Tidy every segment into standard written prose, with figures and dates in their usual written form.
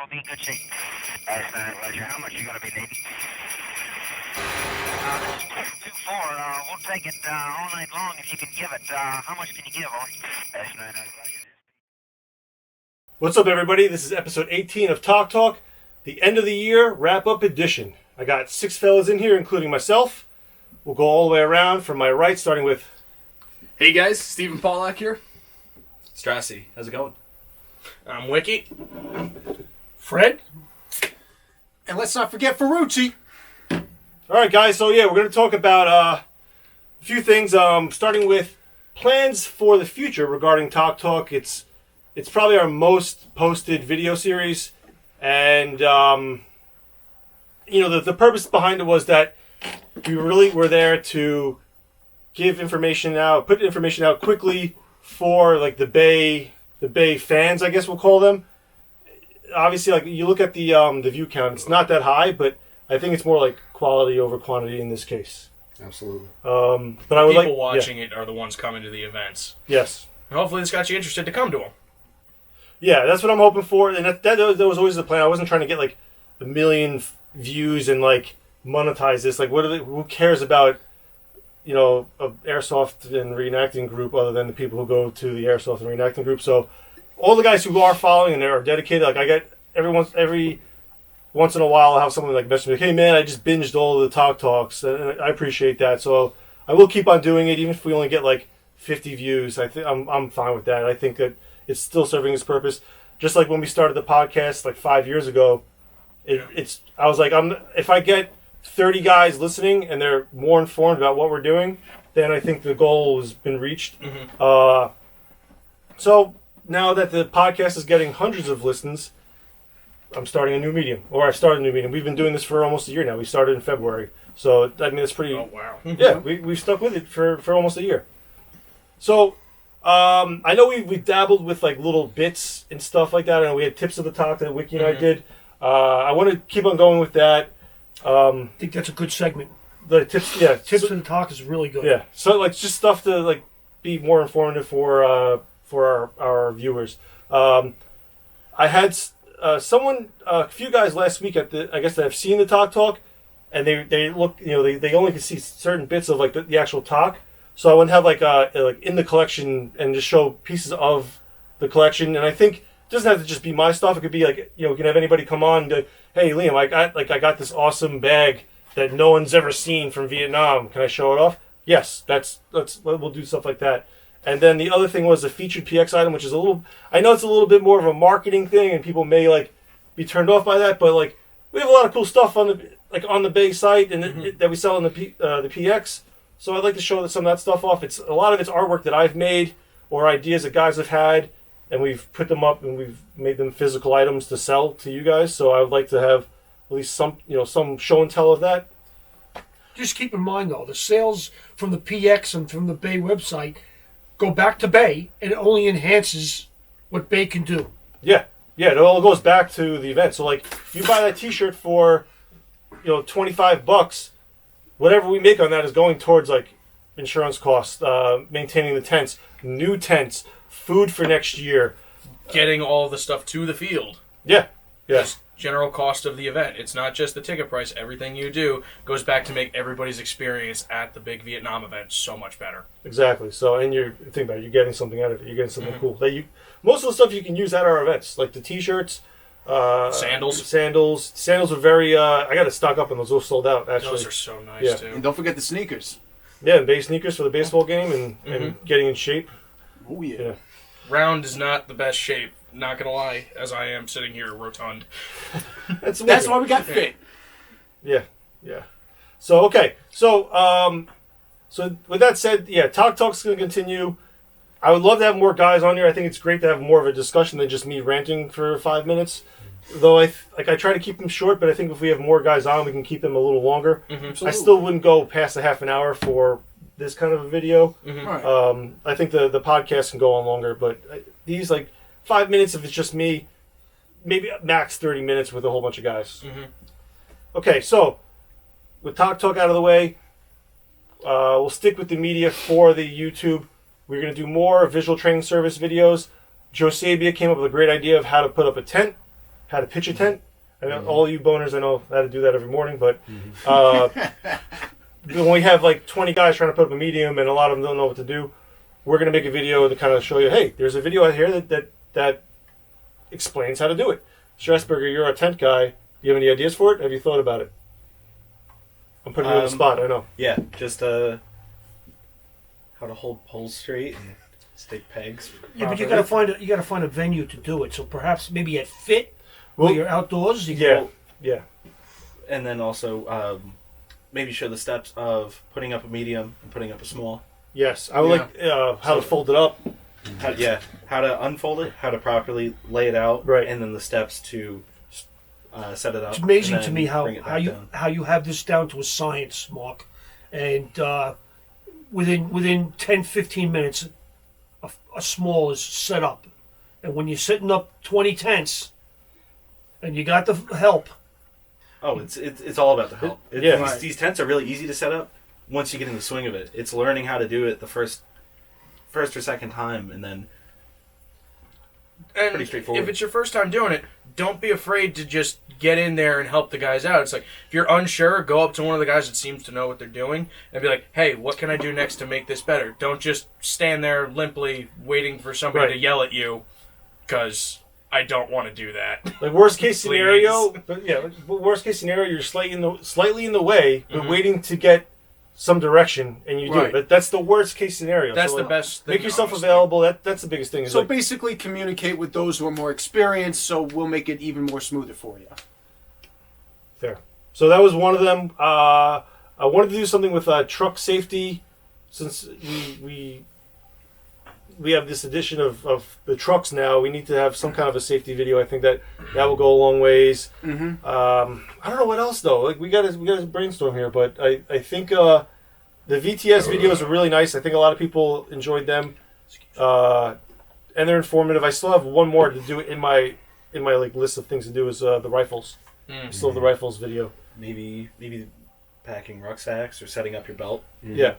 will be in good shape. Roger. How much are you going to be needing? This is 2-4. We'll take it all night long if you can give it. How much can you give, on? Roger. What's up, everybody? This is episode 18 of TOC Talk, the end of the year wrap-up edition. I got 6 fellas in here, including myself. We'll go all the way around from my right, starting with... Hey guys, Stephen Pollack here. Strassi, how's it going? I'm Wiki. Fred. And let's not forget Ferrucci. All right, guys. So, we're going to talk about a few things, starting with plans for the future regarding TOC Talk. It's probably our most posted video series. And, the purpose behind it was that we really were there to give information out, put information out quickly for, like, the BAE fans, I guess we'll call them. Obviously, like, you look at the view count, it's not that high, but I think it's more like quality over quantity in this case. Absolutely. But I would People watching it are the ones coming to the events. Yes. And hopefully this got you interested to come to them. Yeah, that's what I'm hoping for, and that was always the plan. I wasn't trying to get, like, 1 million views and, like, monetize this. Like, who cares about, a airsoft and reenacting group other than the people who go to the airsoft and reenacting group? So all the guys who are following and are dedicated, like, I get every once in a while I'll have someone like message me, like, hey man, I just binged all of the TOC Talks, and I appreciate that. So I will keep on doing it, even if we only get like 50 views. I think I'm fine with that. I think that it's still serving its purpose. Just like when we started the podcast like 5 years ago, I was like, if I get 30 guys listening and they're more informed about what we're doing, then I think the goal has been reached. Mm-hmm. So now that the podcast is getting hundreds of listens, I'm starting a new medium, or I've started a new medium. We've been doing this for almost a year now. We started in February, so I mean it's pretty. Oh wow! Yeah, we've stuck with it for almost a year. So I know we dabbled with like little bits and stuff like that. I know we had tips of the talk that Wiki and I did. I want to keep on going with that. I think that's a good segment. The tips, yeah, Tips and talk is really good. Yeah, so like just stuff to like be more informative for our viewers. I had a few guys last week I guess that have seen the TOC Talk, and they look, they only can see certain bits of like the actual talk. So I want to have like in the collection and just show pieces of the collection. And I think it doesn't have to just be my stuff. It could be like, we can have anybody come on and go, hey Liam, I got this awesome bag that no one's ever seen from Vietnam. Can I show it off? Yes, we'll do stuff like that. And then the other thing was a featured PX item, which is I know it's a little bit more of a marketing thing, and people may like be turned off by that, but like we have a lot of cool stuff on the BAE site and that we sell in the PX. So I'd like to show some of that stuff off. A lot of it's artwork that I've made or ideas that guys have had, and we've put them up and we've made them physical items to sell to you guys. So I would like to have at least some show and tell of that. Just keep in mind though, the sales from the PX and from the BAE website go back to BAE, and it only enhances what BAE can do. Yeah, it all goes back to the event. So like, you buy that T-shirt for, $25. Whatever we make on that is going towards like insurance costs, maintaining the tents, new tents, food for next year, Getting all the stuff to the field. Yeah. Just general cost of the event. It's not just the ticket price. Everything you do goes back to make everybody's experience at the big Vietnam event so much better. Exactly. So, and think about it, you're getting something out of it. You're getting something cool. Most of the stuff you can use at our events, like the T-shirts, Sandals. Sandals are very. I got to stock up on those. Those sold out. Actually, Those are so nice too. And don't forget the sneakers. Yeah, and base sneakers for the baseball game and getting in shape. Oh yeah. Round is not the best shape. Not gonna lie, as I am sitting here rotund. That's why we got fit. Yeah. So okay. So with that said, TOC Talk's going to continue. I would love to have more guys on here. I think it's great to have more of a discussion than just me ranting for 5 minutes. Though I try to keep them short, but I think if we have more guys on, we can keep them a little longer. I still wouldn't go past a half an hour for this kind of a video. Right. I think the podcast can go on longer, but these like 5 minutes if it's just me, maybe max 30 minutes with a whole bunch of guys. Okay, so with TOC Talk out of the way, we'll stick with the media for the YouTube. We're going to do more visual training service videos. Joe Sabia came up with a great idea of how to put up a tent. how to pitch a tent. I mean, all you boners, I know how to do that every morning, but when we have like 20 guys trying to put up a medium and a lot of them don't know what to do, we're going to make a video to kind of show you, hey, there's a video out here that explains how to do it. Strasburger, you're a tent guy. Do you have any ideas for it? Have you thought about it? I'm putting you on the spot, I know. Yeah, just how to hold poles straight and stick pegs. Yeah, but you gotta find a venue to do it. So perhaps maybe at Fit, Well, where you're outdoors. Yeah. And then also maybe show the steps of putting up a medium and putting up a small. Yes, I would like how to fold it up. How to unfold it, how to properly lay it out, Right. and then the steps to set it up. It's amazing and to then me bring it back down. how you have this down to a science, Mark. And within 10, 15 minutes, a small is set up. And when you're setting up 20 tents, and you got the help. Oh, it's all about the help. Yeah. These tents are really easy to set up once you get in the swing of it. It's learning how to do it the first or second time, and then pretty straightforward. If it's your first time doing it, don't be afraid to just get in there and help the guys out. It's like, if you're unsure, go up to one of the guys that seems to know what they're doing and be like, hey, what can I do next to make this better? Don't just stand there limply waiting for somebody to yell at you, because I don't want to do that. Like worst case scenario, worst case scenario, you're slightly in the way, but waiting to get some direction, and you do it. But that's the worst case scenario. That's so the best thing. Make yourself available. That's the biggest thing. So basically, communicate with those who are more experienced, so we'll make it even more smoother for you. Fair. So that was one of them. I wanted to do something with truck safety, since we have this edition of the trucks now. We need to have some kind of a safety video. I think that will go a long ways. Mm-hmm. I don't know what else though. Like we got to brainstorm here, but I think the VTS videos are really nice. I think a lot of people enjoyed them, and they're informative. I still have one more to do in my like list of things to do is the rifles. Still have the rifles video. maybe packing rucksacks or setting up your belt. Yeah.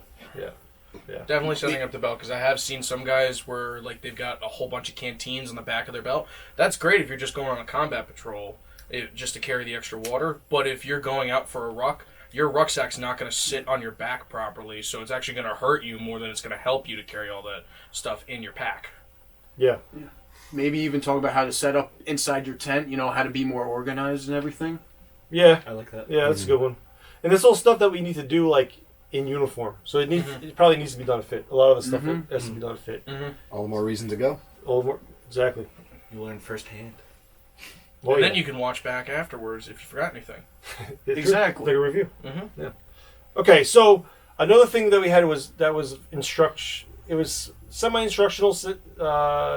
Definitely setting up the belt, because I have seen some guys where like they've got a whole bunch of canteens on the back of their belt. That's great if you're just going on a combat patrol, just to carry the extra water. But if you're going out for a ruck, your rucksack's not going to sit on your back properly, so it's actually going to hurt you more than it's going to help you to carry all that stuff in your pack. Yeah. Maybe even talk about how to set up inside your tent, how to be more organized and everything. Yeah. I like that. Yeah, that's a good one. And this all stuff that we need to do like in uniform. So it probably needs to be done at Fit. A lot of the stuff has to be done at Fit. All the more reason to go. All more, exactly. You learn firsthand. Well, And then you can watch back afterwards if you forgot anything. Exactly. Like a review. Mm-hmm. Yeah. Okay, so another thing that we had was it was semi-instructional,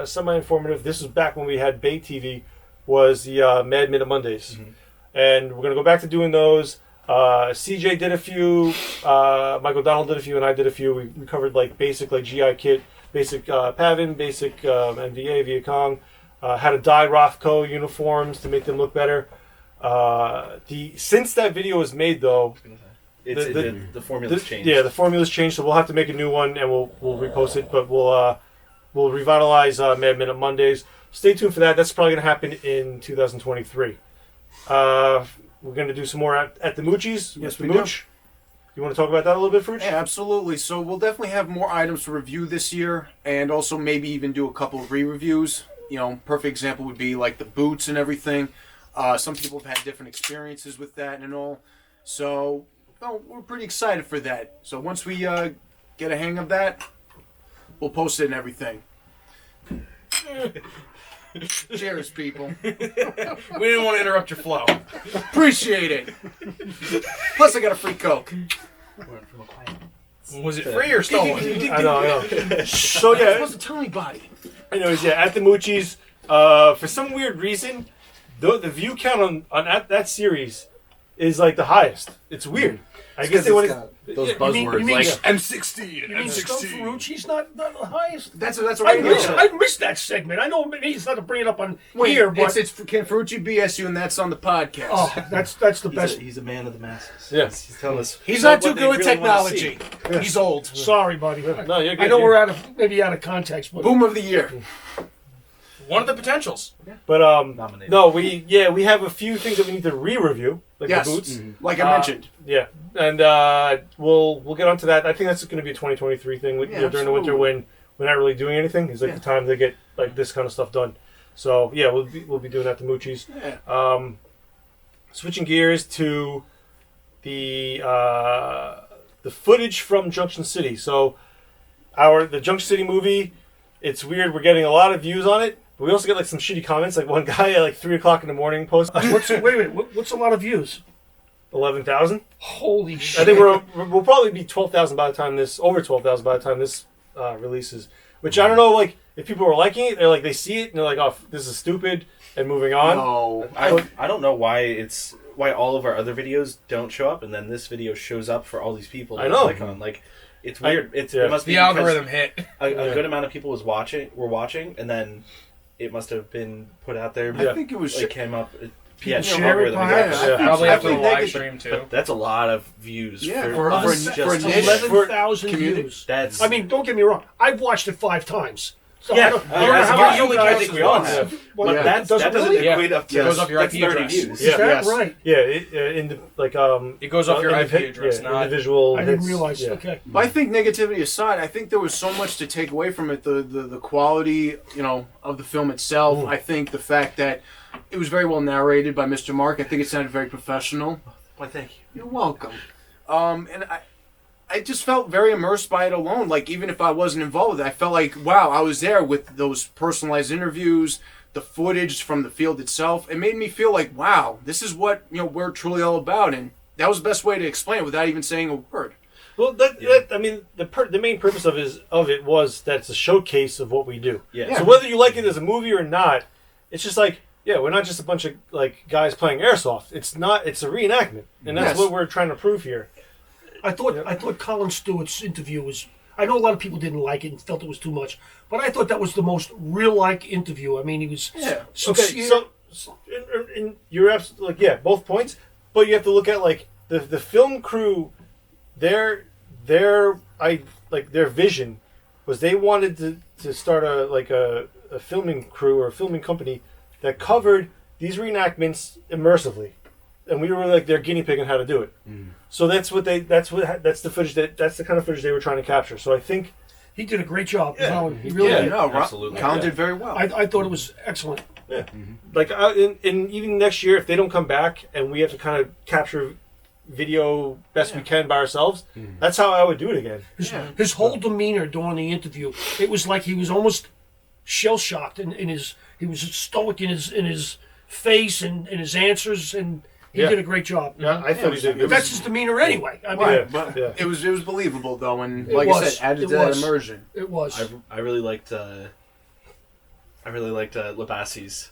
semi-informative. This was back when we had BAE TV, was the Mad Minute Mondays. And we're going to go back to doing those. CJ did a few, Michael Donald did a few, and I did a few. We covered like basic like GI kit, basic Pavin, basic NVA, Viet Cong, how to dye Rothko uniforms to make them look better. Since that video was made though, The formula's changed. Yeah, the formula's changed, so we'll have to make a new one and we'll repost it. But we'll revitalize Mad Minute Mondays. Stay tuned for that. That's probably going to happen in 2023. We're going to do some more at the Moochies. Yes, with we do. Mooch. You want to talk about that a little bit, Fruch? Yeah, absolutely. So we'll definitely have more items to review this year, and also maybe even do a couple of re-reviews. Perfect example would be like the boots and everything. Some people have had different experiences with that and all. So we're pretty excited for that. So once we get a hang of that, we'll post it and everything. Cheers, people. We didn't want to interrupt your flow. Appreciate it. Plus, I got a free Coke. Was it free or stolen? I know. So I yeah, wasn't telling anybody. anyways, yeah, at the Moochies, for some weird reason, the view count on that series is like the highest. It's weird. I guess they want to. Those You buzzwords mean like M60. You mean Scum Ferrucci's not the highest? That's what I I missed that segment. I know he's not to bring it up on Wait, here, but it's Ken Ferrucci BSU, and that's on the podcast. oh, that's the best. He's a man of the masses. Yeah. He's telling us. He's what not too they good with really wanna see. technology. He's old. Sorry, buddy. No, you're good. I know we're maybe out of context, but Boom of the year. One of the potentials. But Nominated. no, we have a few things that we need to re-review, like Yes. the boots. Like I mentioned. Yeah, and we'll get onto that. I think that's going to be a 2023 thing. Yeah, During the winter when we're not really doing anything, is like the time to get like this kind of stuff done. So yeah, we'll be doing that to Moochies. Yeah. Switching gears to the footage from Junction City. So the Junction City movie, it's weird. We're getting a lot of views on it, but we also get like some shitty comments. Like one guy at like 3:00 in the morning post Wait a minute. What's a lot of views? 11,000. Holy shit! I think we'll probably be 12,000 by the time over 12,000 by the time this releases. Which I don't know, like if people are liking it, they're like they see it and they're like, oh, this is stupid, and moving on. No. I don't know why all of our other videos don't show up, and then this video shows up for all these people. To I know. click on. Like, it's weird. It must be The algorithm hit. a good amount of people were watching, and then it must have been put out there. I think it was like came up. Yeah, share it algorithm. behind Yeah. Probably I after the think they live could- stream too. But that's a lot of views. Yeah, for for us. a just niche. 11,000 community. views. That's I mean, don't get me wrong. I've watched it 5 times. So yeah. I don't know That's how about many the only guys- I think we all have. Well, But yeah. that doesn't really? equate up to It goes off your that's IP 30 address. views. Is that Yes. right? Yeah, It goes off your IP address, not- individual. I didn't hits. realize. Yeah. Okay. But I think negativity aside, I think there was so much to take away from it. The quality, of the film itself. I think the fact that it was very well narrated by Mr. Mark. I think it sounded very professional. Why, thank you. You're welcome. And I just felt very immersed by it alone. Like, even if I wasn't involved with it, I felt like, wow, I was there with those personalized interviews, the footage from the field itself. It made me feel like, wow, this is what, we're truly all about. And that was the best way to explain it without even saying a word. Well, I mean, the main purpose of it was that it's a showcase of what we do. Yeah. So whether you like it as a movie or not, it's just like, yeah, we're not just a bunch of like guys playing airsoft. It's not. It's a reenactment, and that's Yes. what we're trying to prove here. I thought Colin Stewart's interview was. I know a lot of people didn't like it and felt it was too much, but I thought that was the most real-like interview. I mean, he was Yeah. Okay, so and you're absolutely like both points, but you have to look at like the film crew, their vision was they wanted to start a filming crew or a filming company that covered these reenactments immersively, and we were like their guinea pig on how to do it. So that's the footage that's the kind of footage they were trying to capture. So I think he did a great job. Yeah. Colin. He really Yeah. did. No, absolutely. Colin Yeah. did very well. I thought it was excellent. like in even next year if they don't come back and we have to kind of capture video best we can by ourselves, that's how I would do it again. His whole demeanor during the interview, it was like he was almost shell shocked he was stoic in his face and in his answers, and he Yeah. did a great job. Yeah, I thought he did good. That's his demeanor anyway. I mean, Right, Yeah. but Yeah. it was believable though, and It like was. I said, added It to that was. immersion. it was. I really liked Labassi's.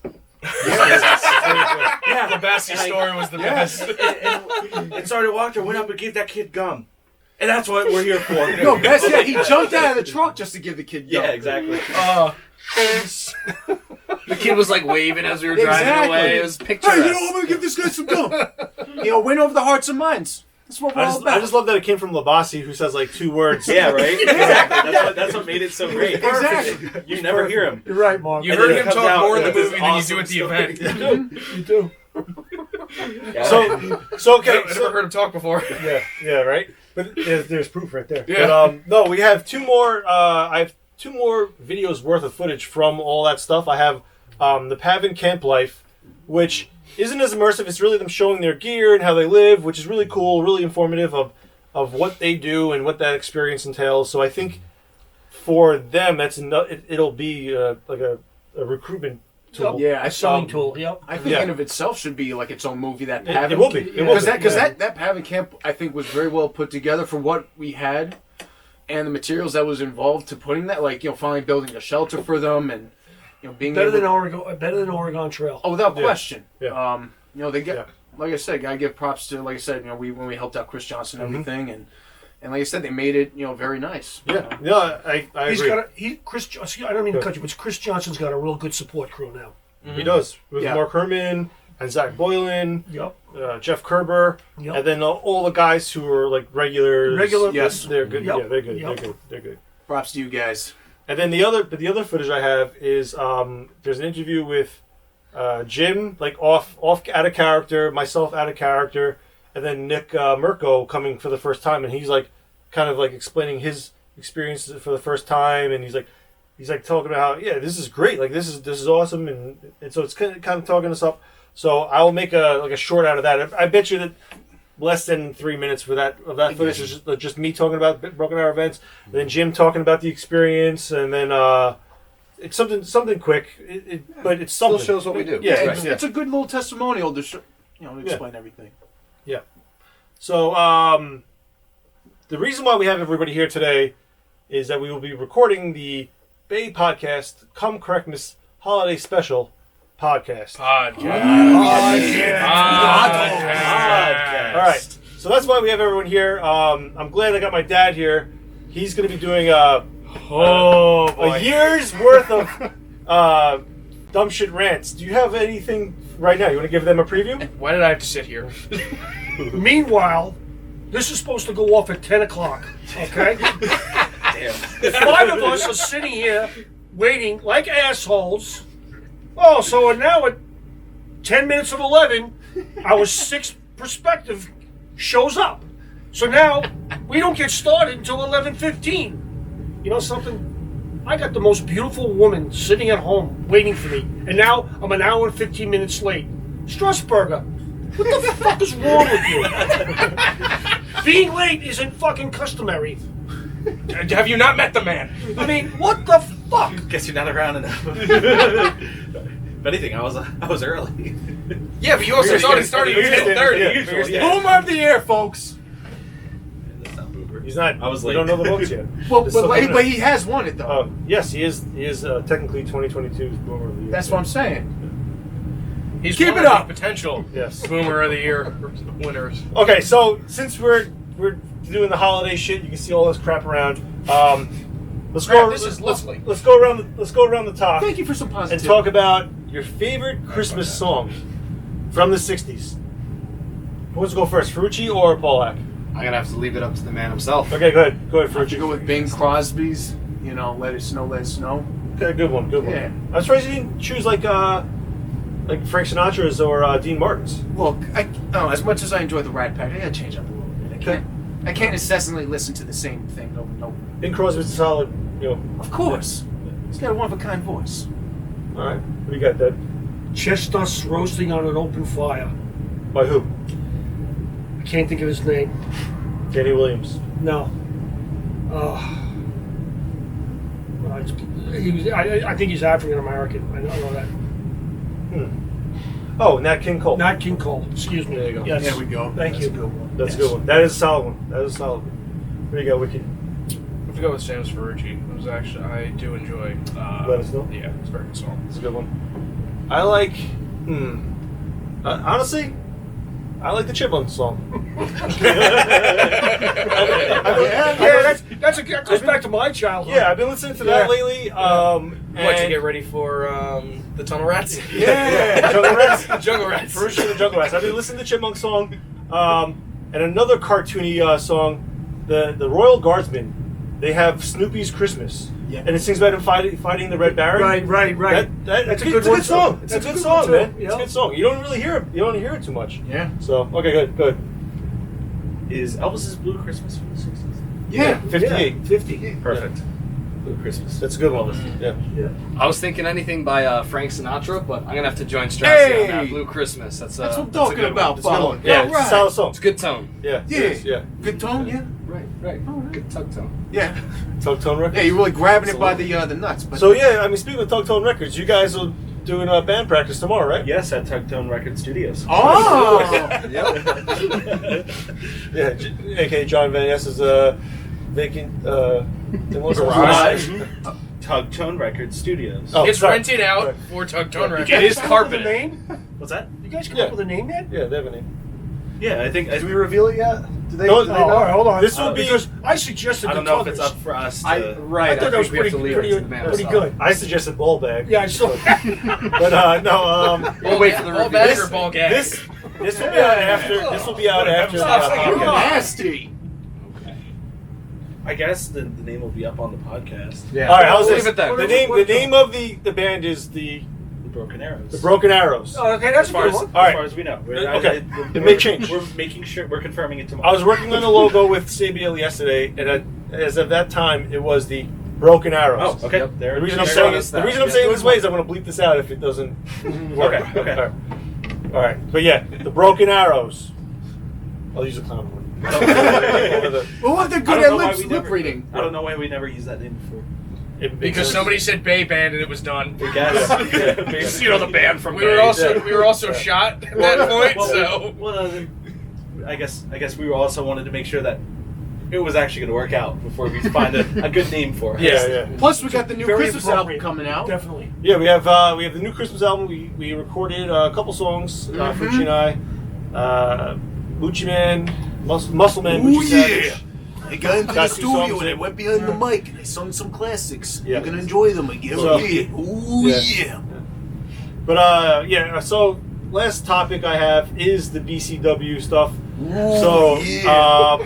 Yeah, the Bassi story was the best. And Sergeant Walker went up and gave that kid gum. And that's what we're here for. No, best yet, he jumped out of the truck just to give the kid Yeah, gum. exactly. The kid was like waving as we were driving Exactly. away. It was picturesque. Hey, I'm gonna give this guy some gum. Win over the hearts and minds. That's what we're all about. I just love that it came from Labassi, who says like 2 words. Yeah, right? Exactly. That's what made it so great. Exactly. You never hear him. You're right, Mark. You And heard then it him comes talk out more in the with this movie than you do awesome at the story. event. You do. Yeah. So okay. I never heard him talk before. Yeah, right. But there's proof right there. Yeah. But no, we have 2 more. I have 2 more videos worth of footage from all that stuff. I have the Pavin Camp Life, which isn't as immersive. It's really them showing their gear and how they live, which is really cool, really informative of what they do and what that experience entails. So I think for them, it'll be like a recruitment tool. Yeah, A selling tool. Yep. I think Yeah. in of itself should be like its own movie. That It Pavin, will be. It will be. Because Yeah. that Pavin camp I think was very well put together for what we had, and the materials that was involved to putting that, like finally building a shelter for them, and being Better able than Oregon Trail. Oh, without question. Yeah. They get Yeah. like I said, gotta give props to when we helped out Chris Johnson and everything, and like I said, they made it very nice. Yeah, no, I He's agree. got I don't mean to cut you, but Chris Johnson's got a real good support crew now. He does with Yeah. Mark Herman and Zach Boylan, Yep. Jeff Kerber, Yep. and then all the guys who are like regulars. Regular- Yes. They're good. Yep. Yeah, they're good. Yep. They're good. They're good. Props to you guys. And then the other footage I have is there's an interview with Jim, like off out of character, myself out of character, and then Nick Mirko coming for the first time, and he's like kind of like explaining his experiences for the first time, and he's like talking about how this is great, like this is awesome, and so it's kind of talking us up. So I will make a short out of that. I bet you that less than 3 minutes for that footage is just me talking about Broken Arrow events, and then Jim talking about the experience, and then it's something quick, but it's something. Still shows what we do. Yeah, it's a good little testimonial to explain everything. Yeah. So the reason why we have everybody here today is that we will be recording the BAE Podcast Come Correctness Holiday Special podcast. Podcast. All right. So that's why we have everyone here. I'm glad I got my dad here. He's going to be doing a year's worth of dumb shit rants. Do you have anything right now? You want to give them a preview? Why did I have to sit here? Meanwhile, this is supposed to go off at 10 o'clock, okay? Damn. 5 of us are sitting here waiting like assholes. Oh, so now at 10 minutes of 11, our sixth perspective shows up. So now we don't get started until 11:15. You know something? I got the most beautiful woman sitting at home waiting for me, and now I'm an hour and 15 minutes late. Strasburger, what the fuck is wrong with you? Being late isn't fucking customary. Have you not met the man? I mean, what the fuck? Guess you're not around enough. If anything, I was early. Yeah, but you also started at 10:30. Usually, Boom of the year, folks. That's not Boober. He's not. I was We late. don't know the votes yet. Well, It's still coming but in. he has won it though. Yes, he is. He is technically 2022's Boomer of the Year. That's what I'm saying. He's Keep one it of the up. Potential Yes. Boomer of the Year winners. Okay, so since we're doing the holiday shit, you can see all this crap around. Let's Crap, go. this is let's lovely. go around. Let's go around the top Thank you for some and positivity. talk about your favorite Christmas song from the '60s. Who wants to go first, Ferrucci or Polak? I'm gonna have to leave it up to the man himself. Okay, go ahead, I have to Ferrucci. go with Bing Crosby's. Let it snow, let it snow. Okay, good one. Yeah. I'm surprised you didn't choose like Frank Sinatra's or Dean Martin's. Look, as much as I enjoy the Rat Pack, I gotta change up a little bit. I can't incessantly listen to the same thing over and over. Bing Crosby's a solid, Of course, he's got a one-of-a-kind voice. All right, what do you got, Dad? Chestnuts roasting on an open fire. By who? I can't think of his name. Danny Williams. No. I think he's African American. I know that. Oh, Nat King Cole. Not King Cole. Excuse me. There you go. Yes. There we go. Thank That's you. a good one. That's Yes. a good one. That is a solid one. That is a solid one. Where you go, Wiki? I have to go with Sam's Ferrucci. It was actually, I do enjoy. Let us know. Yeah, it's a very good song. That's a good one. I like. Honestly, I like the Chipmunks song. That goes back to my childhood. Yeah, I've been listening to that Yeah. lately. What, to get ready for the Tunnel Rats? Yeah, Jungle Rats. Jungle Rats. Ferrucci and the Jungle Rats. I've been listening to the Chipmunk song, and another cartoony song, the Royal Guardsmen. They have Snoopy's Christmas, Yeah. and it sings about him fighting the Red Baron. Right. That's a it's good a one, good song. too. It's That's a a good good song, one, too. man. It's Yeah. a good song. You don't really hear it. You don't hear it too much. Yeah. So okay, good. Is Elvis's Blue Christmas from the 60s? Yeah. 58. 50. Perfect. Blue Christmas. That's a good one. Yeah. I was thinking anything by Frank Sinatra, but I'm gonna have to join Strassi Hey! on that. Blue Christmas. That's That's what I'm a talking good about, One. It's a good Paul. one. Yeah, All it's a right. solid song. It's a good tone. Yeah. Yeah. It is, yeah. Good tone, yeah. Right. Good tug tone. Yeah. Tug Tone Records. Yeah, you're really grabbing it by the nuts. But So yeah, I mean, speaking of Tug Tone Records, you guys are doing band practice tomorrow, right? Yes, at Tugtone Record Studios. Oh. Yeah, aka John Van Ness's vacant Garage. Tugtone Record Studios. Oh, It's sorry. rented out Right. for Tugtone Records. It is Come up with a carpeted. name? What's that? You guys come Yeah. up with a name yet? Yeah, they have a name. Yeah, I think. Did we reveal it yet? Did they? No, did Oh, they know? all right, hold on. This will be- because I suggested I don't the know if it's Tuggers. up for us to. I thought that was think we have pretty to leave it pretty, to the man pretty himself. good. I suggested ball bag. Yeah, I saw. But no. We'll wait for the Ball review. bag or ball gag? This will be out after. This will be out after the You're podcast. nasty. I guess the name will be up on the podcast. Yeah. All right, how's We'll this? leave it there. The name of the band is the Broken Arrows. Broken Arrows. Oh, okay, that's As a far good as, one. as All right. far as we know. Okay. It may change. We're making sure we're confirming it I tomorrow. was working on the logo with Sabiel yesterday, and as of that time, it was the Broken Arrows. Oh, okay. Yep. There. The reason I'm there saying it it, is. the reason I'm saying it this way is I'm going to bleep this out if it doesn't work. Okay. All right. But yeah, the Broken Arrows. I'll use a clown one. Well, they're I good don't at know why lip we never- reading. I don't know why we never used that name before. Because somebody said Bay Band and it was done. I guess. You know the band from We were Bay. also shot at that point, so I guess we also wanted to make sure that it was actually going to work out before we find a good name for it. Yeah. Plus, we got the new Very Christmas album appropriate. coming out. Definitely. Yeah, we have the new Christmas album. We recorded a couple songs, Fucci and I, Moochie Man, Muscle Man, Moochie Savage. I got into Got the two songs studio and I in. went behind the mic and I sung some classics. Yeah. You're gonna enjoy them, I guarantee it. Ooh Yeah. yeah. But so last topic I have is the BCW stuff. So yeah.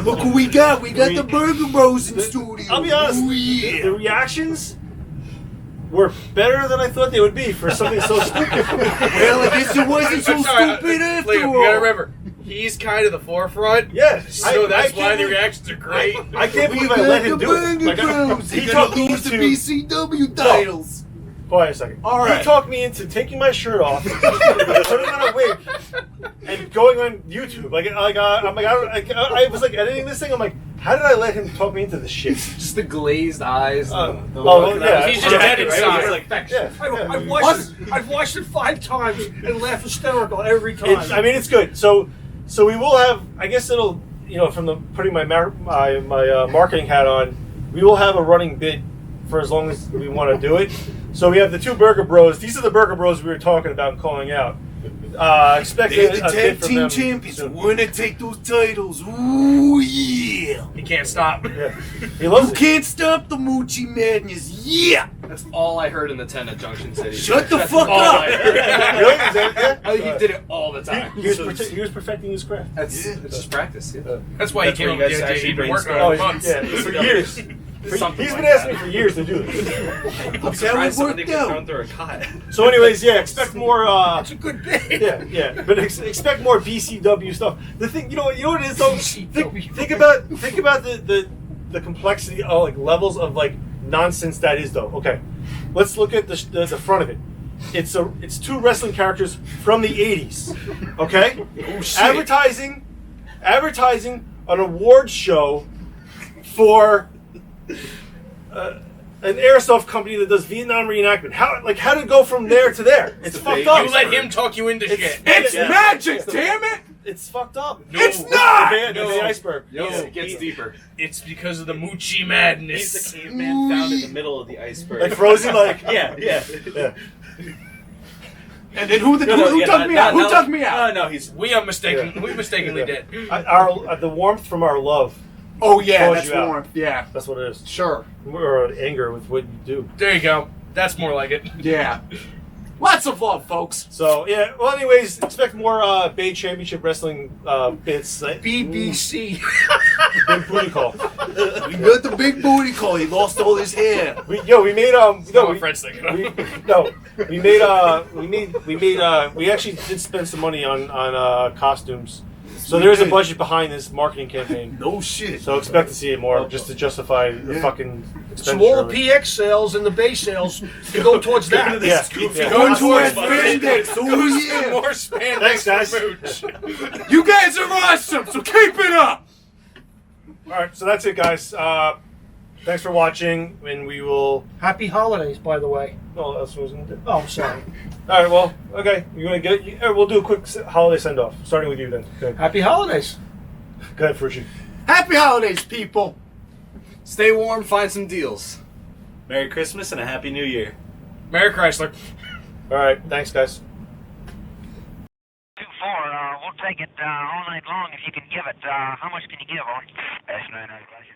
Look who we got. We got the Burger Bros in studio. I'll be honest, Ooh, yeah. the reactions were better than I thought they would be for something so stupid. Well, I guess it wasn't so I'm sorry, stupid after Liam, all. you gotta remember, he's kind of the forefront. Yeah, So that's why can't the believe- reactions are great. I can't We believe I got let the him do it. Burger Like, Bros. he They're talked gonna me lose the into. BCW titles. Hold on a second. All He right. talked me into taking my shirt off, putting on a wig, and going on YouTube. I was like editing this thing. I'm like, how did I let him talk me into this shit? Just the glazed eyes. Oh, the well, look. yeah. He's just dead inside. Yeah, I've watched it 5 times and laugh hysterical every time. it's good. So we will have. I guess it'll. From the putting my marketing hat on, we will have a running bit for as long as we want to do it. So we have the two Burger Bros. These are the Burger Bros we were talking about and calling out. Expect They're the a bit tag from team them champions. soon. We're gonna take those titles. Ooh yeah. He can't stop. Yeah. He loves You it. can't stop the Moochie madness. Yeah. That's all I heard in the tent at Junction City. Shut the That's fuck all up. I heard. Really? Is that- yeah? I think he did it all the time. He was perfecting his craft. It's just practice. Yeah. That's why he That's came where up you with the guys idea. He'd been actually working on it for Oh, months. yeah, for years. Something He's like been asking that. for years to do this. That's how it Surprised somebody worked could throw out. through a cot. So, anyways, yeah, expect more. It's a good bit. Yeah, but expect more BCW stuff. The thing, you know what it is though. BCW. Think about the complexity of like levels of like nonsense that is though. Okay, let's look at the front of it. It's two wrestling characters from the '80s. Okay, advertising an awards show for an airsoft company that does Vietnam reenactment. How did it go from there to there? It's fucked up. You let him talk you into shit. It's Yeah. magic, damn it! It's fucked up. It's not! The iceberg. It gets deeper. It's because of the Moochie He's madness. the caveman found in the middle of the iceberg. Like frozen, like yeah. yeah. And then who took me out? Who took me out? No, he's We mistakenly did. The warmth from our love. Oh yeah, Calls that's you out. warm. Yeah, That's what it is. sure. Or anger with what you do. There you go. That's more like it. Yeah. Lots of love, folks. So yeah. Well, anyways, expect more BAE Championship Wrestling bits. BBC. Big booty call. We got the big booty call. He lost all his hair. We made No, my friend's thinking of. we actually did spend some money on costumes. So there is a budget behind this marketing campaign. No shit. So expect to see it more, just to justify the Yeah. fucking expenditure. Small of it. PX sales and the base sales to go towards that. Yeah. Going to Yeah. our spandex. Oh yeah. More spandex Thanks, guys. for Mooch. You guys are awesome. So keep it up. All right, so that's it, guys. Thanks for watching, and we will. Happy holidays, by the way. Oh, that's what I was gonna do. Oh, sorry. All right, well, okay. You want to get? We'll do a quick holiday send off, starting with you then. Go ahead, Happy holidays. Go ahead, Frucci. Happy holidays, people. Stay warm. Find some deals. Merry Christmas and a Happy New Year. Mary Chrysler. All right, thanks, guys. 2-4, we'll take it all night long if you can give it. How much can you give, Owen? That's 9 guys.